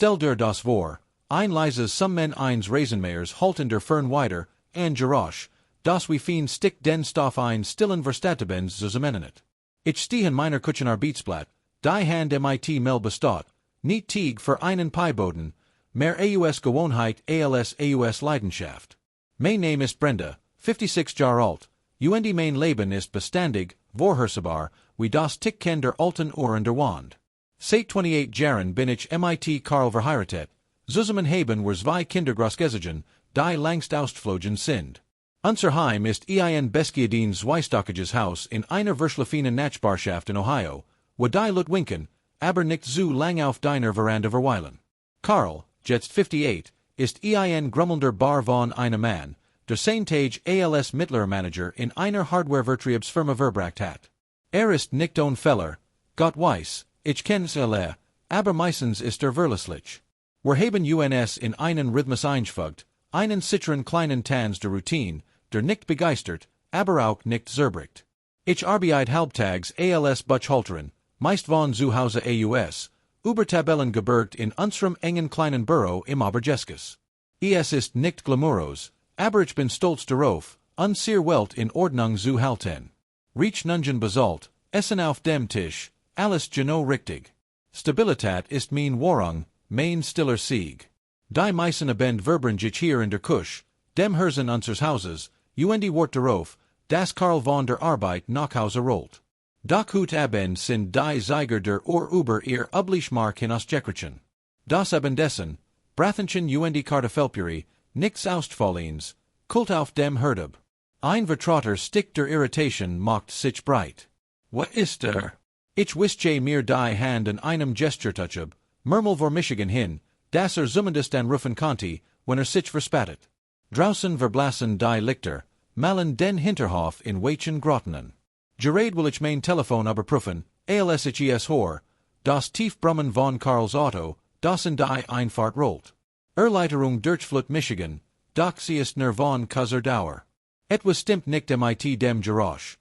Stel der das vor, ein leises some men eins Rasenmähers halten der Fern weiter, an Geräusch, das wie fein stick den Stoff ein stillen Verstatabens zusammennet. Ich stehen meiner Kutschen Arbeitsblatt, die Hand mit Mel bestot, nicht Tieg für einen Peiboden, mehr aus Gewohnheit als aus Leidenschaft. Mein Name ist Brenda, 56 Jahre alt, und mein Leben ist beständig, vorhersehbar, wie das Ticken der alten Uhren der Wand. Seit 28 Jahren bin ich mit Karl verheiratet, zusammen haben wir zwei Kinder großgezogen, die längst ausgeflogen sind. Unser Heim ist ein bescheidens zweistöckiges Haus in einer verschlafenen Nachbarschaft in Ohio, wo die Lut winken, aber nicht zu lang auf deiner Veranda verweilen. Karl, jetzt 58, ist ein grummelnder Bar von einem Mann, der sein Tage als mittlerer Manager in einer Hardware-Vertriebsfirma verbracht hat. Ist nicht ohne Feller, Gott weiß, ich kenn's alle, aber meistens ist verlässlich. Wir haben uns in einen Rhythmus eingefügt, einen sicheren kleinen Tanz der Routine, der nicht begeistert, aber auch nicht zerbricht. Ich arbeite halbtags als Buchhalterin, meist von zu Hause aus, über Tabellen gebürgt in unserem engen kleinen Büro im Oberjeskis. Es ist nicht glamourös, aber ich bin stolz darauf, unser Welt in Ordnung zu halten. Reich nungen Basalt, Essen auf dem Tisch, alles genau richtig. Stabilität ist mein Warung, mein stiller Sieg. Die meisten Abend verbringe ich hier in der Küche, dem Herzen unseres Hauses, und Wort darauf, dass Karl von der Arbeit nach Hause rollt. Doch heute Abend sind die Zeiger der Uhr über ihr Üblichmark hinausgekrochen. Das Abendessen, Brathenchen und Kartoffelpüree, nichts Ausfallens, kult auf dem Herdab. Ein vertrauter Stick der Irritation macht sich breit. Was ist Ich wische mir die Hand an einem Gesture-Touchab, murmel vor Michigan hin, dass zumindest an rufen konnte, wenn sich verspattet. Draußen verblassen die Lichter, malen den Hinterhof in weichen Grottenen. Gerade will ich mein Telefon überprüfen, als ich es hör, das Tiefbrummen von Karls Auto, das in die Einfahrt rollt. Erleiderung Durchflut Michigan, doch sie ist nur von kurzer Dauer. Etwas stimmt nicht mit dem Geräusch.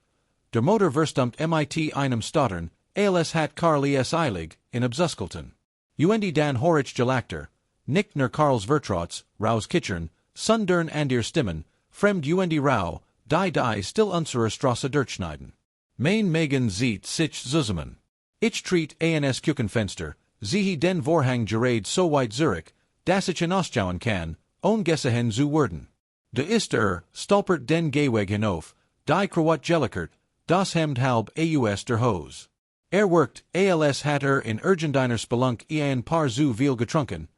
Der Motor verstummt mit einem Stottern, als hat Karl es eilig, in Absuskelten. Und dan horich gelacter, nicht nur Karls Vertrauts, raus Kitchern, sondern an ihr Stimmen, fremd und rau, die still unserer Straße durchschneiden. Mein Megan sieht sich zusammen. Ich tritt ans Küchenfenster, siehe den Vorhang gerade so weit zurück, dass ich hinausschauen kann, ohne gesehen zu werden. De ist stolpert den Gehweg hinauf, die Krawat gellickert, das Hemd halb aus der Hose. Workt, als hat in irgendeiner Spelunk ein paar zu viel getrunken,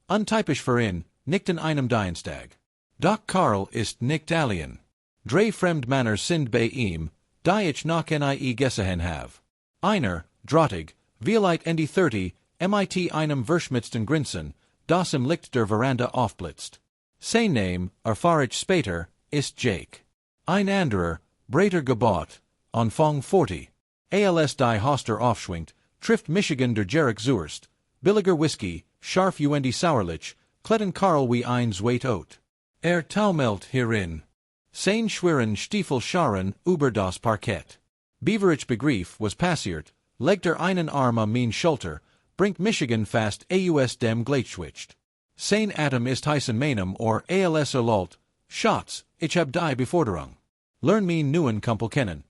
untypisch für ihn, nicht in einem Dienstag. Doch Karl ist nicht alien. Drei fremd Männer sind bei ihm, die ich noch nie gesehen have. Einer, drahtig, vielleicht in die 30, mit einem verschmitzten Grinsen, das im Licht der Veranda aufblitzt. Sein Name, erfahr ich später, ist Jake. Ein anderer, breiter gebaut, Anfang 40. Als die Hoster aufschwingt, trifft Michigan der Jerek Zurst, billiger Whisky, scharf und sauerlich, kletten Karl wie eins weit out. Taumelt hierin. Sein schweren Stiefel scharen über das Parkett. Beaverich Begriff was passiert, legt einen Arm am mein Schulter, bringt Michigan fast aus dem Gleichschwitzt. Sein Atem ist heißen meinem or als erlalt, Schatz, ich hab die Beforderung. Lern mein neuen Kumpel kennen.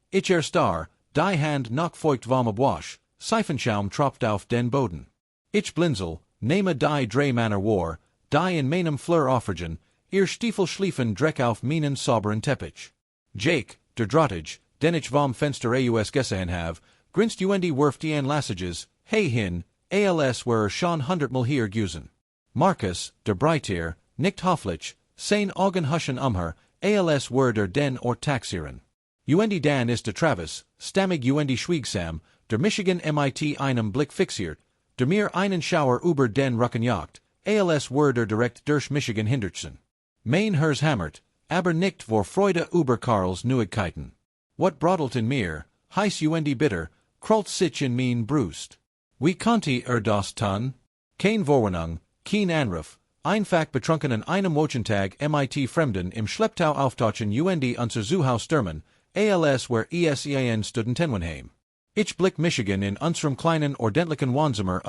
Ich star, die Hand noch feucht warm abwasch, Seifenschaum tropft auf den Boden. Ich blinzel, nehme die drei Männer war, die in meinem Fleur offerigen, ihr Stiefel schliefen dreck auf meinen sauberen Teppich. Jake, der drahtig, den ich vom Fenster aus gesehen have, grinst und wirft ein Lassages, hey hin, als were schon 100-mal hier gewesen. Marcus, der Breitier, nicht hofflich, sein Augen huschen her, als were der den or taxieren. Und dan ist der Travis, stammig und schwiegsam, der Michigan mit einem Blick fixiert, der mir einen Schauer über den Rücken jagt, als were der direkt durch Michigan Hindertsen. Mein Herz hammert, aber nicht vor Freude über Karls Neuigkeiten. What brodelt in mir, heiß und bitter, krollt sich in mein Brust. Wie konnte das tun? Kein Vorwarnung, kein Anruf, einfach betrunken an einem Wochentag mit Fremden im Schlepptau auftauchen und unser Zuhaus stürmen, als where ESEAN Studentenwohnheim. Ich blick Michigan in unserem kleinen ordentlichen Wohnzimmer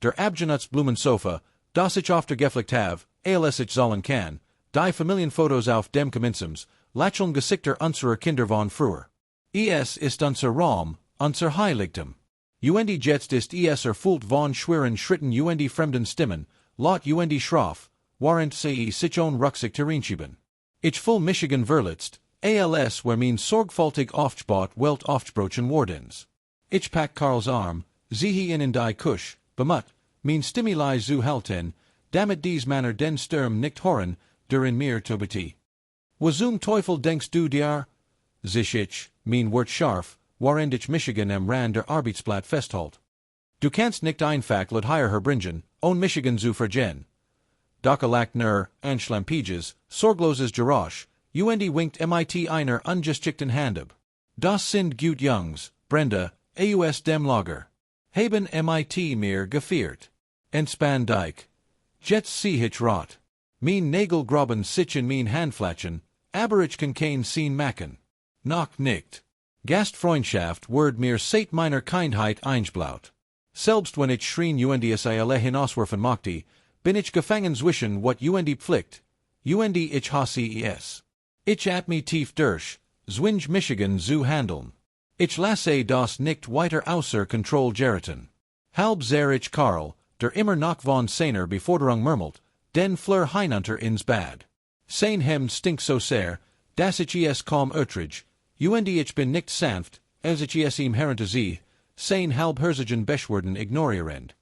der Abgenutzblumen Sofa, das ich auf der Geflicht have, als ich sollen kann, die Familienfotos auf dem Gemeinsams, Lacheln Gesichter unserer Kinder von früher. Es ist unser Raum, unser Heiligtum. Jetzt ist es erfüllt von schweren Schritten fremden Stimmen, laut schroff, warrant sich on Rucksackterinschieben. Ich full Michigan verletzt, als where mein sorgfältig aufgebaut Welt aufgebrochen wardens. Ich pack Karls Arm, ziehe ihn in die Kusch, bemut, mein Stimuli zu halten, damit dies Manner den Sturm nicht hören, der in mir tobeti. Wazum Teufel denkst du dir? Sich ich, mein Wort scharf, warend ich Michigan am Rand der Arbeitsblatt festhalt. Du kannst nicht einfach laut higher herbringen, on Michigan zu vergen. Doch lacht nur, anschlampiges, sorgloses Geräusch, winkt mit einer ungeschickten Handab. Das sind gut Jungs, Brenda, aus dem Lager. Haben mit mir gefeiert. Entspann dich. Jetzt sieh ich rot. Mein Nägel groben sich in mein Handflatschen, aber ich kann kein Sehen machen. Noch nicht. Gastfreundschaft word mir seit meiner Kindheit eingeblaut. Selbst wenn ich schrien es alle hinauswerfen mochte, bin ich gefangen zwischen what pflicht, ich hasse es. Ich at me tief durch, zwinge Michigan zu handeln. Ich lasse das nicht weiter außer Kontroll geraten. Halb sehr ich Karl, der immer noch von seiner Beforderung murmelt, den Fleur hinunter ins Bad. Sein Hemd stinkt so sehr, dass ich es kaum ertrage, ich bin nicht sanft, als ich es ihm heruntersehe, sein halb herzigen Beschwerden ignorierend.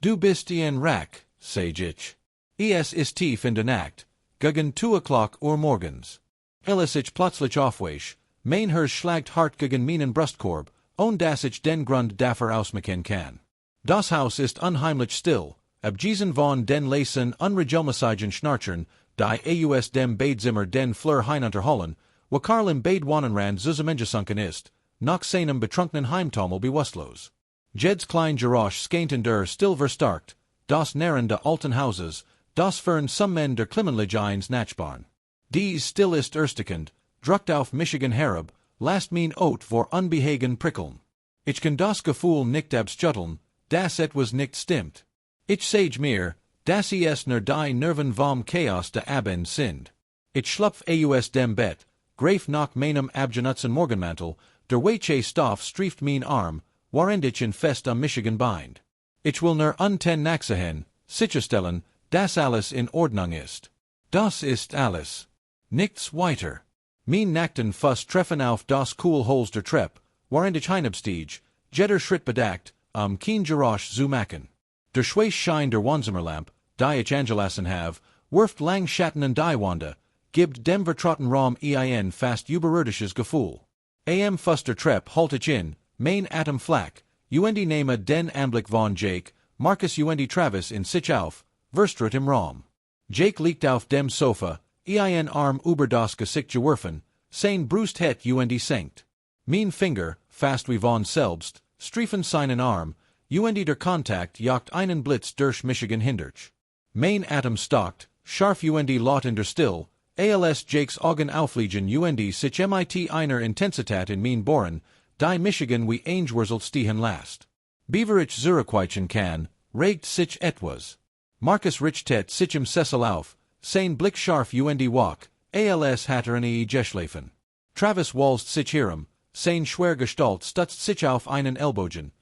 Du bist ein Rack, sag ich. Es ist tief in der Nacht, gegen 2 Uhr morgens. Ich plötzlich aufweich, mein Herz schlagt hart gegen meinen Brustkorb, und dass ich den Grund dafür ausmachen kann. Das Haus ist unheimlich still, abgesehen von den leisen unregelmäßigen Schnarchern, die aus dem Badezimmer den Fleur hinunterholen, wo Karl im Bad Wannenrand zusammengesunken ist, nach seinem betrunkenen Heimtaumel bewusstlos. Jed's klein Geräusch skänten der still verstarkt, das Nähren der alten Hauses, das fern some men der Klimmenlige ins Nachbarn. Dies still ist erstekend, druckt auf Michigan herab, last mein Ot vor unbehagen prickeln. Ich kann das Gefühl nicht abschütteln, dass etwas nicht stimmt. Ich sage mir, dass es nur die Nerven vom Chaos der Abend sind. Ich schlupf aus dem Bett, greif nach meinem abgenutzten Morgenmantel, der weiche Stoff strieft mein Arm, warend ich in fest am Michigan bind. Ich will nur nachsehen, sicherstellen, dass alles in Ordnung ist. Das ist alles. Nichts weiter. Mein nackten Fuss treffen auf das Holz der Treppe, warend ich hinabstieg, jeder Schritt bedeckt, kein Geräusch zu machen. Der schwache Schein der Wohnzimmerlamp, die ich angelassen have, wirft lang Schatten in die Wände, gibt dem vertrauten Raum ein fast überirdisches Gefühl. Am Fuss der Treppe halt ich in, mein Atem flack, nehme den Anblick von Jake, Marcus Travis in sich auf, verstrut im Raum. Jake liegt auf dem Sofa, Arm über das Gesicht geworfen, sein Brust het senkt. Mein Finger, fast wie von selbst, striefen seinen Arm, der Kontakt jagt einen Blitz durch Michigan hindurch. Mein Atem stockt, scharf laut in der Still, als Jakes Augen aufliegen sich mit einer Intensität in mein Bohren, die Michigan wie eingewurzelt stehen last. Beaver ich zurückweichen kann, regt sich etwas. Marcus richtet sich im Sessel auf, sein Blick scharf walk, als hat geschlafen. Travis walzt sich hierum, sein schwer Gestalt stutzt sich auf einen Ellbogen,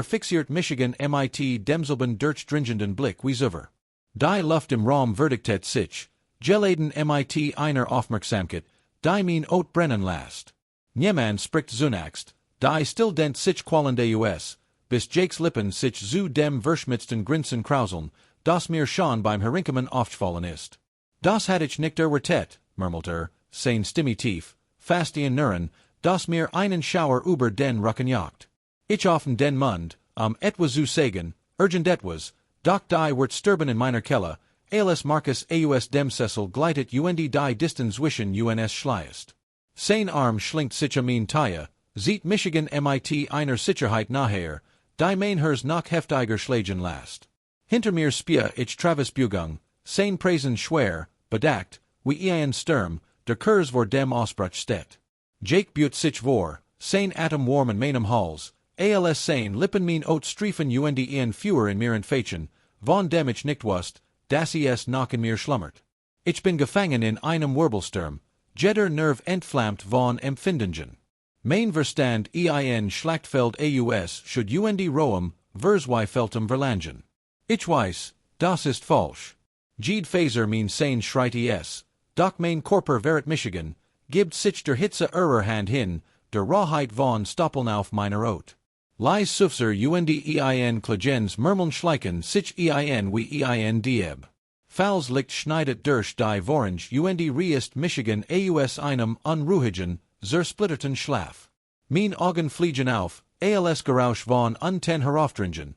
fixiert Michigan mit demselben durchdringenden Blick wie zuvor. Die Luft im Raum verdictet sich, geladen mit einer Aufmerksamkeit, die mein Ot brennen last. Niemand spricht zunächst, die still dent sich qualende bis Jakes Lippen sich zu dem verschmitzten Grinsen krauseln, das mir schon beim Herinkommen aufgefallen ist. Das hat ich nicht erwartet, murmelt sein Stimme tief, fast in Nuren, das mir einen Schauer über den Rücken jagt. Ich offen den Mund, etwas zu sagen, urgent etwas, doch die wird stirben in meiner Kelle, als Marcus aus dem Sessel gleitet die Distanz zwischen uns schleißt. Sein Arm schlingt sich mein Taille, sieht Michigan mit einer Sicherheit nachher, die mein Herz noch heftiger schlagen last. Hinter mir spie ich Travis Bugung, sein Preisen schwer, bedeckt, wie ein Sturm, der Kurs vor dem Ausbruch steht. Jake buht sich vor, sein Atem warm in meinem Hals, als seien lippen mein ot striefen und in fewer in mir entfechen, von dem ich nicht wusst, dass es noch in mir schlummert. Ich bin gefangen in einem Wirbelsturm, jeder Nerv entflammt von Empfindungen. Mein Verstand ein Schlachtfeld aus should und roem, verzweifeltem verlangen. Ich weiß, das ist falsch. Jede Faser mein sein schreit es, doch mein Körper wäret Michigan, gibt sich der Hitze Hand hin, der Rawheit von Stoppeln auf meiner Ot. Lies Sufser und ein Klagens murmeln schleichen sich ein wie ein Dieb. Fals licht schneidet durch die Vorange und Riest Michigan aus einem unruhigen, zersplitterten Schlaf. Mein Augen fliegen auf, als Geräusch von unten heraufdringen.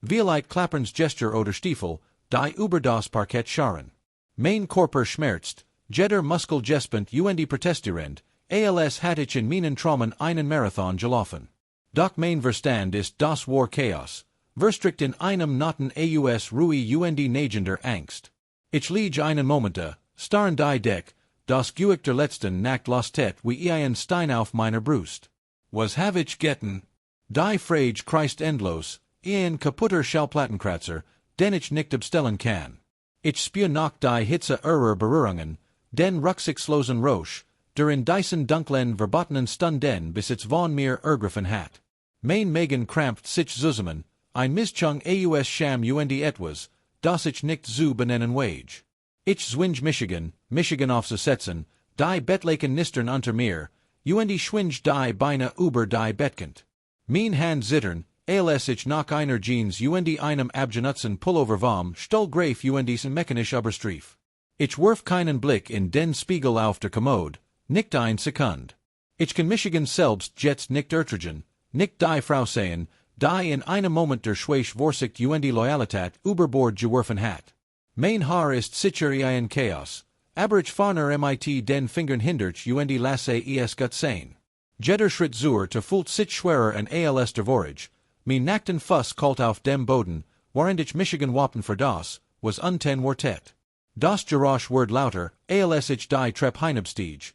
Vieleit Klapperns Gesture oder Stiefel, die über das Parkett scharen. Mein Körper schmerzt, jeder Muskel gespent und protestierend, als hatte ich in meinen Traumen einen Marathon gelaufen. Doch mein Verstand ist das war Chaos, verstrickt in einem Noten aus Ruhe und negender Angst. Ich liege einen Momente, starren die Deck, das Gewicht der letzten Nacht lastet wie ein Stein auf meiner Brust. Was have ich getan? Die Frage kreist endlos, ein kaputter Schallplattenkratzer, den ich nicht abstellen kann. Ich spür noch die Hitze ihrer Berührungen, den rücksichtslosen Rausch, der in diesen dunklen verbotenen Stunden bis es von mir ergriffen hat. Mein Magen krampft sich zusammen, ein Mischung aus Scham und etwas, das ich nicht zu benennen wage. Ich zwinge Michigan aufzusetzen, die Bettlaken nistern unter mir, und schwinge die Beine über die Bettkant. Mein Hand zittern, als ich nach einer Jeans und einem abgenutzten Pullover vom Stuhlgreif und mechanisch überstrief. Ich werf keinen Blick in den Spiegel auf der Kommode, nicht ein Sekund. Ich kann Michigan selbst jetzt nicht ertragen, nicht die Frau sehen, die in einem Moment der Schwäche Vorsicht und Loyalität über Bord geworfen hat. Mein Haar ist sicher ein Chaos, aber ich farner mit den Fingern hindert und lasse es gut sein. Jeder Schritt zur füllt sich schwerer an als der Vorige, mein nackten Fuß kalt auf dem Boden, während ich Michigan wappen für das, was unten wartet. Das Geräusch wird lauter, als ich die Treppe hinabstieg.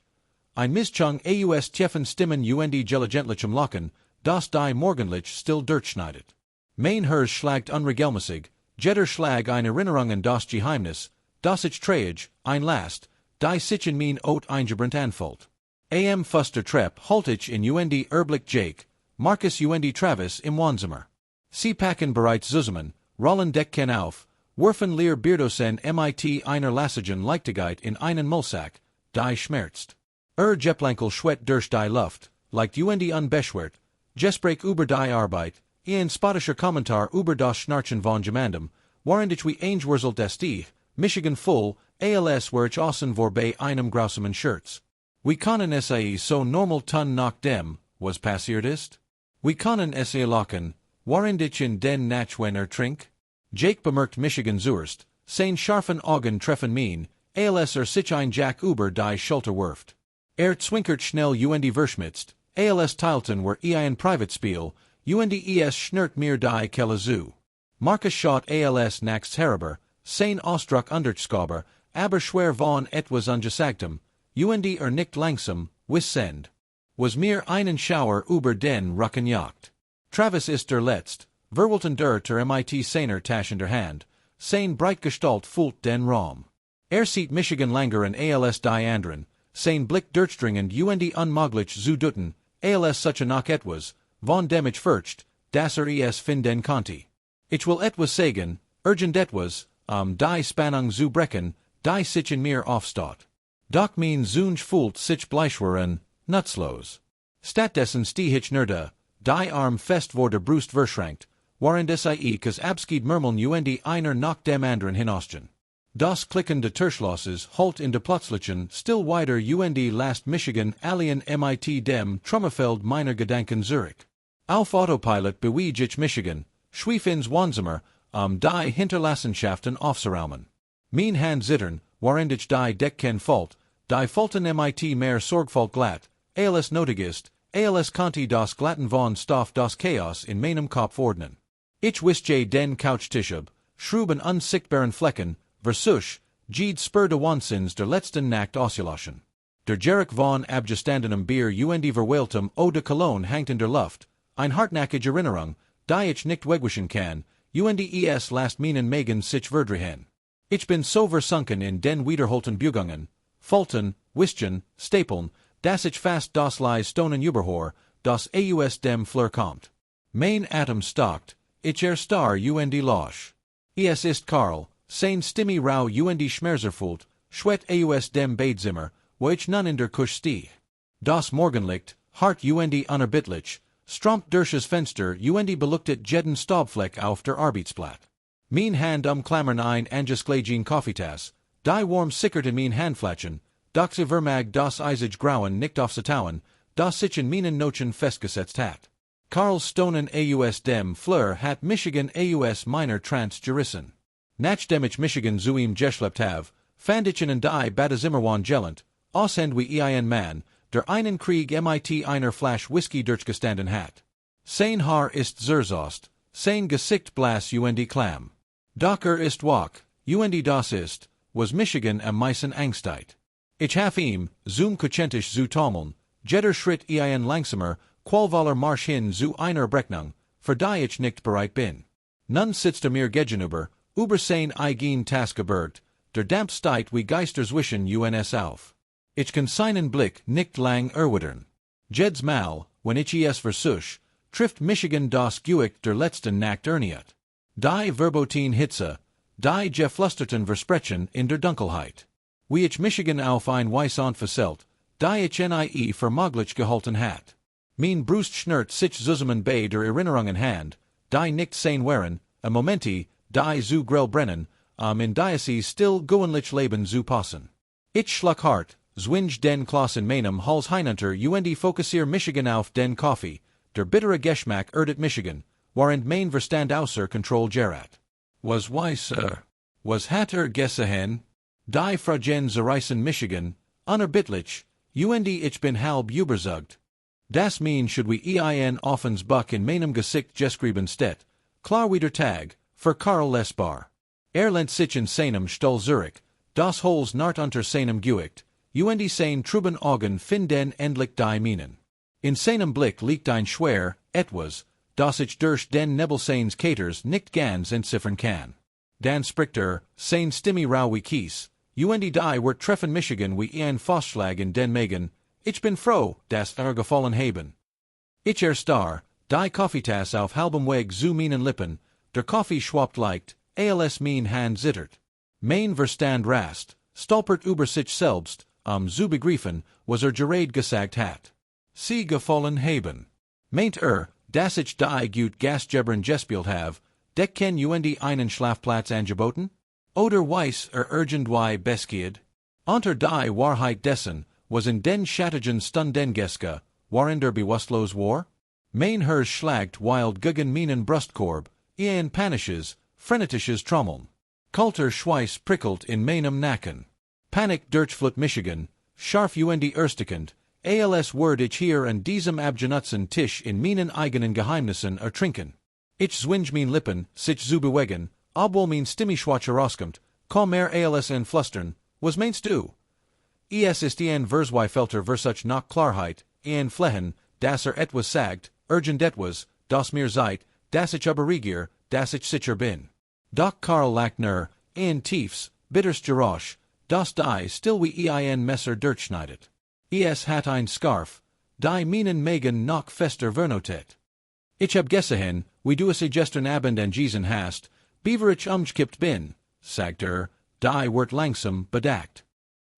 Ein Mischung aus tiefen Stimmen und diligentlichem Lachen, das die Morgenlicht still durchschneidet. Mein Herz schlagt unregelmäßig, jeder Schlag eine Erinnerung an das Geheimnis, das ich träge, ein Last, die sich in mein Ot eingebrannt anfühlt. Am Fuster Treppe halt ich in und Erblick Jake, Marcus und Travis im Wohnzimmer. Sie packen bereits zusammen, rollen Decken auf, werfen leer Beardosen mit einer Lassigen Leichtigkeit in einen Mullsack, die schmerzt. Jeplankel schwett durch die Luft, leicht und unbeschwert, Gespräch über die Arbeit, ein spottischer Kommentar über das Schnarchen von jemandem, während ich wie eingewurzelt esti, Michigan voll, als wär ich außen vor bei einem grausamen Scherz. Wie können es so normal tun nach dem, was passiert ist? Wie können es lachen, während ich in den Nacht trink? Jake bemerkt Michigan zuerst, seine scharfen Augen treffen mein, als sich ein Jack über die Schulter wirft. Zwinkert schnell und verschmitzt, als teilten wir ein Privatspiel, und es schnurrt mir die Kelle zu. Marcus schaut als nachts herüber, sein Ausdruck unterschaubar, aber schwer von etwas ungesagtem, und nicht langsam, wissend. Was mir einen Schauer über den Rücken jagt. Travis ist der Letzt, verwalten der mit seiner Tasche in der Hand, sein Breitgestalt füllt den Raum. Sieht Michigan langer an als die anderen, sein Blick durchdringend und unmöglich zu dutten, als such nach etwas, von dem ich fürcht, dass es finden konnte. Ich will etwas sagen, urgent etwas, die Spannung zu brechen, die sich in mir aufstaut. Doch mein Zunge fühlt sich bleischweren, nutzlos. Stattdessen steh ich nerde, die Arm fest vor der Brust verschränkt, während es kas abschied murmeln und einer nach dem anderen hinausgehen. Das Klicken de Türschlosses halt in de plötzlichen, still weiter und last Michigan alien mit dem Trummerfeld meiner Gedanken Zurich. Auf Autopilot beweeg ich Michigan, schwief ins Wohnzimmer, die Hinterlassenschaften aufzuräumen. Mein Hand zittern, während ich die Decken falt, die Falten mit mehr Sorgfalt glatt, als nötig ist, als konnte das Glatten von Stoff das Chaos in meinem Kopf ordnen. Ich wische den Couchtisch ab, schruben unsichtbaren Flecken, versuch, jede Spur de Wansins der letzten Nacht auszulöschen. Der Jerick von abgestandenem Bier und verwähltem Eau de Cologne hängt in der Luft, ein hartnäckige Erinnerung, die ich nicht wegwischen kann, undes last meinen Megan sich verdrehen. Ich bin so versunken in den wiederholten Bugungen, Fulton, Wischten, Stapeln, dass ich fast das Lies stonen überhor, das aus dem Fleur kommt. Mein Atem stockt, ich star und losch. Es ist Karl, sein Stimme rau und Schmerzerfult, schwet aus dem Badezimmer, wo ich nun in der Kusch steh. Das Morgenlicht, hart und unerbittlich, strömt durchs Fenster und beluchtet jeden Staubfleck auf der Arbeitsblatt. Mein Hand klammern ein angesklagen Kaffeetass, die warm sickert in mein Handflatschen, doch sie vermag das eisig Grauen nicht aufzutauen, das sich in meinen Nochen festgesetzt hat. Karl Stonen aus dem Fleur hat Michigan aus meiner Trans gerissen. Nachdem ich Michigan zu ihm geschleppt have, fand ich ihn die Badezimmerwan gelent, ausend wie ein Mann, der einen Krieg mit einer Flasch Whisky durchgestanden hat. Sein Haar ist zerzost, sein Gesicht blass und klam. Doch ist wach, und das ist, was Michigan am meisten Angsteit. Ich haf ihm, zum kuchentisch zu taumeln, jeder Schritt ein langsamer, qualvoller Marsch hin zu einer Berechnung, für die ich nicht bereit bin. Nun sitzt mir gegenüber, über sein eigen Taskgebirgt, der Damp steigt wie Geisterswischen uns auf. Ich kann seinen Blick nicht lang erwidern. Jeds Mal, wenn ich es versuch, trifft Michigan das Gewicht der letzten Nacht erniet. Die verboten Hitze, die geflüsterten Versprechen in der Dunkelheit. Wie ich Michigan auf ein Weissant verselt, die ich nie vermoglich gehalten hat. Mein Brust schnürt sich zusammen bei der Erinnerungen Hand, die nicht sein wären, a Momenti, die zu grell brennen, in Diocese still goenlich Leben zu passen. Ich schluck hart, zwinge den Klassen meinem Hals Heinunter und fokussier Michigan auf den Kaffee, der bittere Geschmack erdet Michigan, warend mein Verstand außer Kontroll gerat. Was weißer? Was hat gesehen? Die Fragen zerreißen Michigan, unerbittlich, und ich bin halb überzeugt. Das mean should we ein offens Buck in meinem Gesicht geschrieben steht, klar wie der Tag, für Karl lesbar. Lent sich in seinem Stall Zurich, das Holz nart unter seinem Gewicht, und sein truben Augen finden endlich die Minen. In seinem Blick liegt ein schwer, etwas, das ich durch den Nebel seines Katers nicht ganz entziffern kann. Dan spricht sein Stimme rau wie Kies, und die wird treffen Michigan wie ein Faustschlag in den Magen, ich bin froh, dass gefallen haben. Ich star, die Kaffeetass auf halbem Weg zu meinen Lippen, der Kaffee schwappt leicht, als mein Hand zittert. Mein Verstand rast, stolpert über sich selbst, zu begreifen, was gerade gesagt hat. Sie gefallen haben. Meint dass ich die gut Gastgebern gespielt have, deck ken und einen Schlafplatz angeboten? Oder weiss irgendwie beskied? Unter die Wahrheit dessen, was in den Schattigen Stunden geske, waren der bewusstlos war? Mein Herz schlagt wild gegen meinen Brustkorb, in panisches, frenetisches Trommeln. Kalter Schweiß prickelt in meinem Nacken. Panik durchflut Michigan, scharf und erstikend, als word ich hier an diesem abgenutzten Tisch in meinen eigenen Geheimnissen ertrinken. Ich zwinge mein Lippen, sich zu bewegen, obwohl mein Stimme schwach herauskommt, kaum als en flustern, was meinst du? Es ist ein Verzweifelter Versuch nach Klarheit, ein Flehen, dass etwas sagt, urgent etwas, das mir seid, dass ich überregier, dass ich sicher bin. Doch Karl Lackner, ein tiefs, bitters Geräusch, das die still wie ein Messer durchschneidet. Es hat ein Scarf, die meinen Magen noch fester vernotet. Ich hab gesehen, wie du es gestern Abend angewiesen hast, beaver ich umgekippt bin, sagt die wird langsam bedeckt.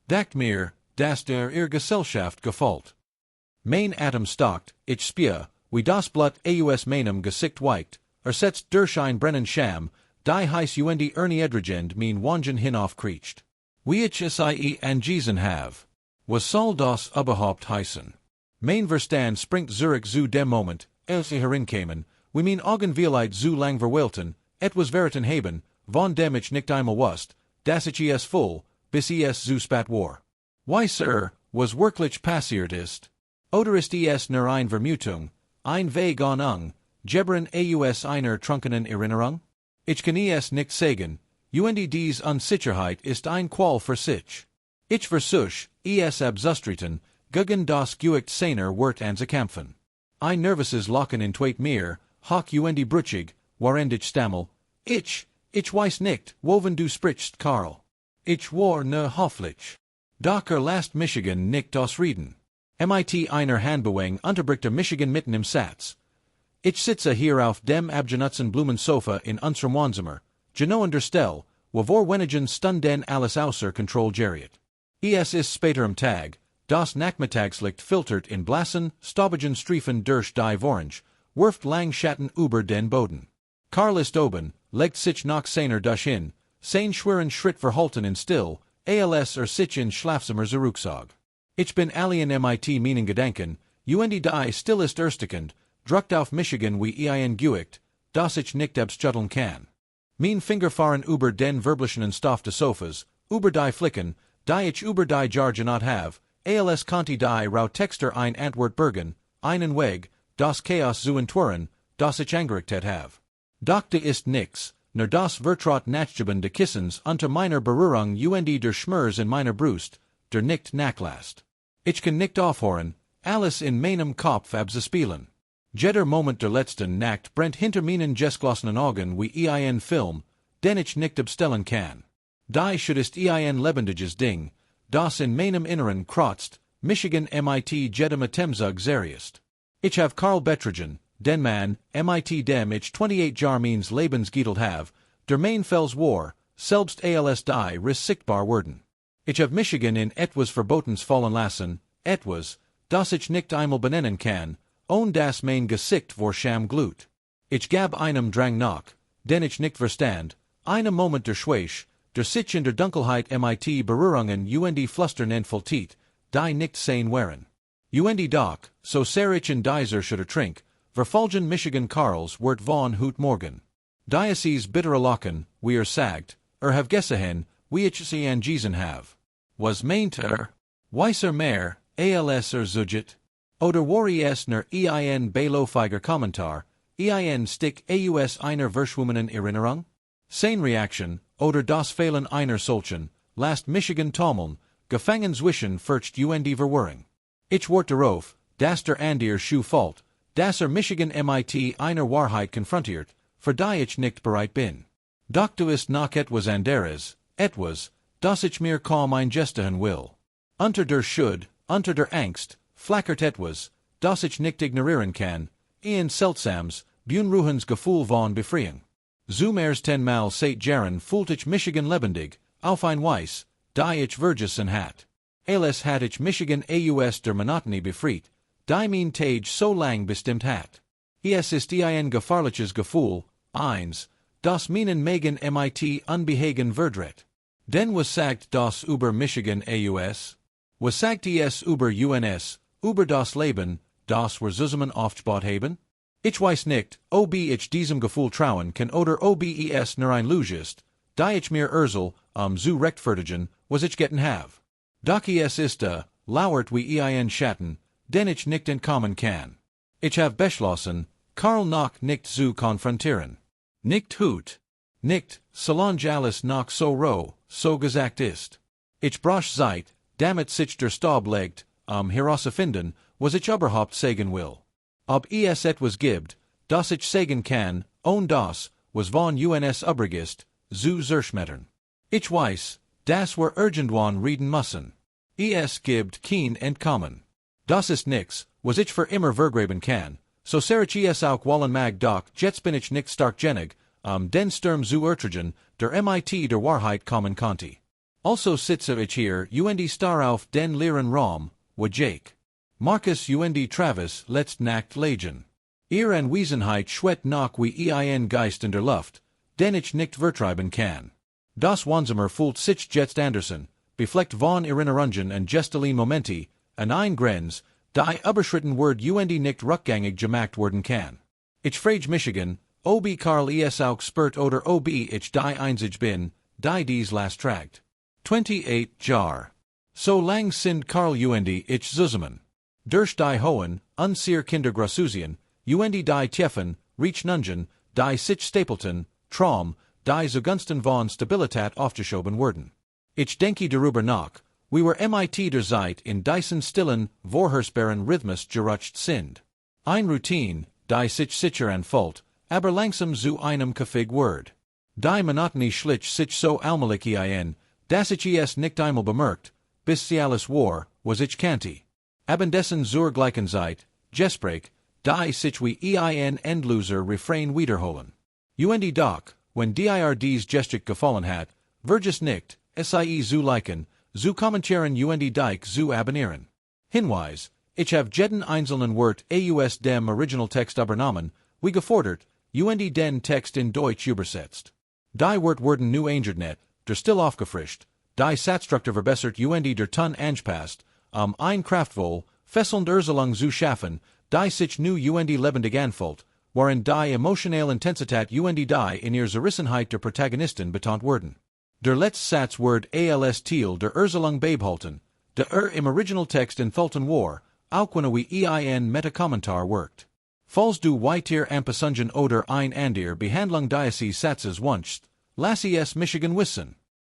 Dacht mir, dass der ihr Gesellschaft gefällt. Mein Atem stockt, ich spüre, wie das Blut aus meinem Gesicht weicht, setzt durch ein brennen Scham, die heiß und erniedrigend mein Wangen hinaufkriecht. Wie ich es angewiesen have. Was soll das überhaupt heißen? Mein Verstand springt zurück zu dem Moment, als sie herinkamen, wie mein Augen vielleicht zu lang verweilten, etwas verraten haben, von dem ich nicht einmal wusst, dass ich es voll, bis es zu spät war. Weißer, was wirklich passiert ist? Oder ist es nur ein Vermutung, ein Weg Ahnung, gebern aus einer trunkenen Erinnerung? Ich kann es nicht sagen, und dies Unsicherheit ist ein Qual für sich. Ich versuch, es abzustreten, gegen das Gewicht seiner Wort anzukämpfen. ein nervöses Lachen in tweit mir, hoc und brüchig, warend ich stammel, ich weiß nicht, woven du sprichst, Karl. Ich war ne hofflich. Doch last Michigan nicht ausreden. Mit einer Handbewegung unterbricht Michigan mitten im Satz. Ich sitze hier auf dem abgenutzten Blumensofa in unserem Wohnzimmer, genau in der Stelle, wo vor wenigen Stunden alles außer Kontrolle geriet. Es ist später am Tag, das Nachmittagslicht filtert in blassen, staubigen Streifen durch die Orange, wirft lang Schatten über den Boden. Karl ist oben, legt sich noch seiner hin, sein schweren Schritt verhalten in still, als sich in Schlafzimmer zurückzog. Ich bin allen mit meinen Gedanken, und die still ist erstickend, druckt auf Michigan wie ein Guicht, das ich nicht abschütteln kann. Mein Finger fahren über den verblichen Stoff des Sofas, über die Flicken, die ich über die Jarge not have, als Conti die Rautexter ein Antwort bergen, einen Weg, das Chaos zu entwirren, das ich angerichtet have. Doch da ist nix, nur das Vertraut Nachgeben de Kissens unter meiner Berührung und der Schmerz in meiner Brust, der nicht nachlässt. Ich kann nicht aufhören, alles in meinem Kopf abzuspielen. Jeder Moment der letzten Nacht brennt hinter meinen geschlossenen Augen wie ein Film, den ich nicht abstellen kann. Die Schuld ist ein lebendiges Ding, das in meinem Inneren kreuzt, Michigan mit jedem Atemzug zerriest. Ich have Karl betrogen, den Mann, mit dem ich 28 Jahre meines Lebens gedealt have, der mein Fels war, selbst als die Riss sichtbar werden. Ich have Michigan in etwas Verbotens fallen lassen, etwas, das ich nicht einmal benennen kann, ohne das mein Gesicht vor Scham glut. Ich gab einem Drang nach, den ich nicht verstand, einem Moment der Schwäche, der sich in der Dunkelheit mit Berührungen und Flüstern entfaltet, die nicht sehen waren. Und doch, so sehr ich in dieser Schütter trink, verfolgen Michigan Karls wird von hut morgen. Diocese bittere Lachen, wie sagt, have gesehen, wie ich sie angesen have. Was meinte weiser mehr, als zuget? Oder war es nur ein beilofeiger Kommentar, ein Stick aus einer verschwommenen Erinnerung? Sein Reaction, oder das Fehlen einer solchen, last Michigan Tommeln, gefangen zwischen Furcht und Verwirrung. Ich ward darauf, dass der Andir Schuh fällt, dass Michigan mit einer Wahrheit konfrontiert, für die ich nicht bereit bin. Doch du ist noch etwas anderes, etwas, das ich mir kaum eingestehen will. Unter der Schuld, unter der Angst, flackert etwas, das ich nicht ignorieren kann, ein seltsames, unruhiges Gefühl von Befreiung. Zum ersten Mal seit Jahren fühlt ich Michigan lebendig, auf ein Weis, die ich vergessen hat. Als hat ich Michigan aus der Monotonie befreit, die mein Tage so lang bestimmt hat. Es ist ein gefahrliches Gefühl, eins, das meinen Magen mit unbehagen verdreht. Denn was sagt das über Michigan aus? Was sagt es über uns, über das Leben, das wir zusammen aufgebaut haben? Ich weiß nicht, ob ich diesem Gefühl trauen kann oder ob es nur ein Lüge ist, die ich mir Ursel, zu rechtfertigen, was ich getan have. Doch es ist lauert wie ein Schatten, den ich nicht entkommen kann. Ich have beschlossen, Karl noch nicht zu konfrontieren. Nicht hut. Nicht, solange alles noch so roh, so gesagt ist. Ich brauch Zeit, damit sich der Staub legt, herauszufinden, was ich überhaupt sagen will. Ob es etwas gibt, das ich sagen kann, ohne das, was von uns übrig ist, zu zerschmettern. Ich weiß, dass wir irgendwann reden müssen. Es gibt kein Entkommen. Das ist nix, was ich für immer vergraben kann, so sehr ich es auch wollen mag doch jetzt bin ich nicht stark genig, den Sturm zu ertragen, der mit der Wahrheit kommen konnte. Also sitze ich hier und starr auf den leeren Raum, wo Jake, Marcus und Travis letzt Nacht legen. Ihr Anwesenheit schwet noch wie ein Geist in der Luft, den ich nicht vertreiben kann. Das Wohnzimmer fühlt sich jetzt Anderson, befleckt von Erinnerungen und gestlichen Momenti, an ein Grenz, die überschritten wird und nicht rückgängig gemacht werden kann. Ich frage Michigan, ob Karl es auch spürt oder ob ich die einzig bin, die dies last tragt. 28 Jahre. So lang sind Karl und ich zusammen. Durch die hohen, unseer Kindergrassusien, und die tiefen, Reichnungen, die sich stapelten, Traum, die zugunsten von Stabilität aufgeschoben wurden. Ich denke darüber nach, wie wir mit der Zeit in diesen stillen, vorhersehbaren Rhythmus gerutscht sind. Ein Routine, die sich sicher anfult, aber langsam zu einem Kaffig Word. Die Monotony schlich sich so allmählich ein, dass ich es nicht einmal bemerkt, bis sie alles war, was ich kannte. Abendessen zur gleichen Zeit, Gespräch, die sich wie ein endloser Refrain wiederholen. Und doch, wenn dir dies Gespräch gefallen hat, vergiss nicht, sie zu liken, zu kommentieren und dich zu abonnieren. Hinweis, ich habe jeden einzelnen Wort aus dem Originaltext übernommen, wie gefordert, und den Text in Deutsch übersetzt. Die Wort wurden nu ändert, der still aufgefrischt, die Satzstruktur verbessert und der Ton angepasst, ein kraftvoll, fesselnd Erzelung zu schaffen, die sich nu und lebendig anfühlt, worin die emotionale Intensität und die in ihrer Zerrissenheit der Protagonisten betont wurden. Der letzte Satzwort als Teil der Erzelung beibehalten, der im Originaltext enthalten war, auch wenn wie ein Metakommentar wirkt. Falls du weiter Ampasungen oder ein Andir Behandlung dieses Satzes wünschst, lass es Michigan wissen.